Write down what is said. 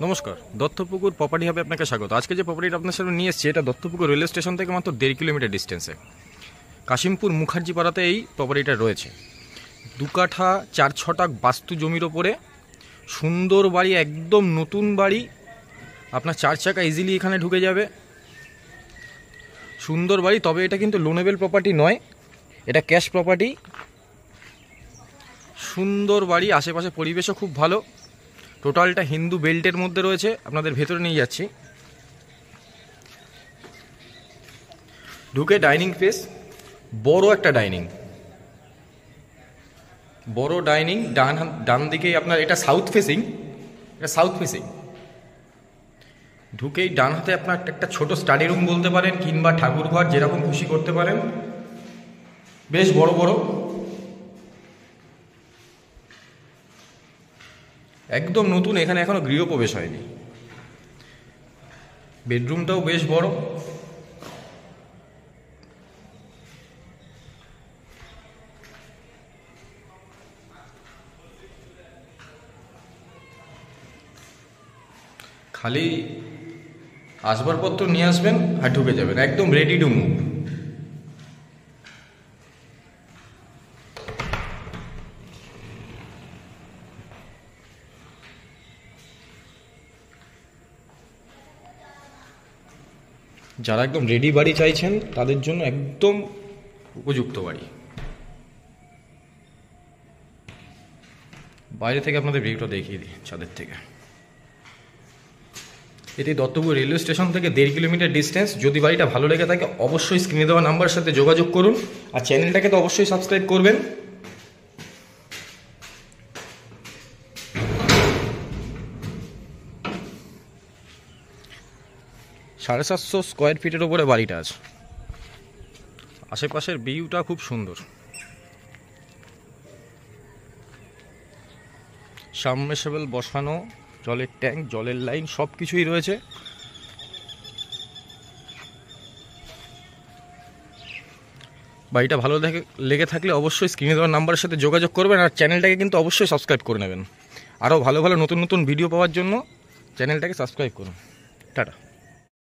নমস্কার, দত্তপুকুর প্রপার্টি হাবে আপনাকে স্বাগত। আজকে যে প্রপার্টিটা আপনার সামনে নিয়ে এসেছি, এটা দত্তপুকুর রেলওয়ে স্টেশন থেকে মাত্র 1.5 কিলোমিটার ডিস্টেন্সে কাশিমপুর মুখার্জি পাড়াতে এই প্রপার্টিটা রয়েছে। 2 কাঠা 4 ছটাক বাস্তু জমির ওপরে সুন্দর বাড়ি, একদম নতুন বাড়ি। আপনার 4 চাকা ইজিলি এখানে ঢুকে যাবে। সুন্দর বাড়ি, তবে এটা কিন্তু লোনেবল প্রপার্টি নয়, এটা ক্যাশ প্রপার্টি। সুন্দর বাড়ি, আশেপাশে পরিবেশও খুব ভালো। টোটালটা হিন্দু বেল্টের মধ্যে রয়েছে। আপনাদের ভেতরে নিয়ে যাচ্ছি। ঢুকে ডাইনিং স্পেস, বড় একটা ডাইনিং, ডান দিকেই আপনার, এটা সাউথ ফেসিং, ঢুকেই ডান হাতে আপনার একটা ছোট স্টাডি রুম বলতে পারেন, কিংবা ঠাকুর ঘর, যেরকম খুশি করতে পারেন। বেশ বড় বড়, একদম নতুন, এখানে এখনো গৃহপ্রবেশ হয়নি। বেডরুমটাও বেশ বড়। খালি আসবাবপত্র নিয়ে আসবেন আর ঢুকে যাবেন, একদম রেডি টু মুভ। যারা একদম রেডি বাড়ি চাইছেন তাদের জন্য একদম উপযুক্ত বাড়ি। বাইরে থেকে আপনাদের ভিউটা দেখিয়ে দিই ছাদের থেকে। এটি দত্তপুর রেলওয়ে স্টেশন থেকে 1.5 কিলোমিটার ডিস্টেন্স। যদি বাড়িটা ভালো লেগে থাকে অবশ্যই স্ক্রিনে দেওয়া নাম্বারের সাথে যোগাযোগ করুন, আর চ্যানেলটাকে তো অবশ্যই সাবস্ক্রাইব করবেন। $750 স্কোয়ার ফিটের ওপরে বাড়িটা আছে। আশেপাশের ভিউটা খুব সুন্দর। সাবমার্সিবল বসানো, জলের ট্যাঙ্ক, জলের লাইন সব কিছুই রয়েছে। বাড়িটা ভালো লেগে থাকলে অবশ্যই স্ক্রিনে দেওয়ার নাম্বারের সাথে যোগাযোগ করবেন, আর চ্যানেলটাকে কিন্তু অবশ্যই সাবস্ক্রাইব করে নেবেন। আরও ভালো ভালো নতুন নতুন ভিডিও পাওয়ার জন্য চ্যানেলটাকে সাবস্ক্রাইব করুন। টাটা।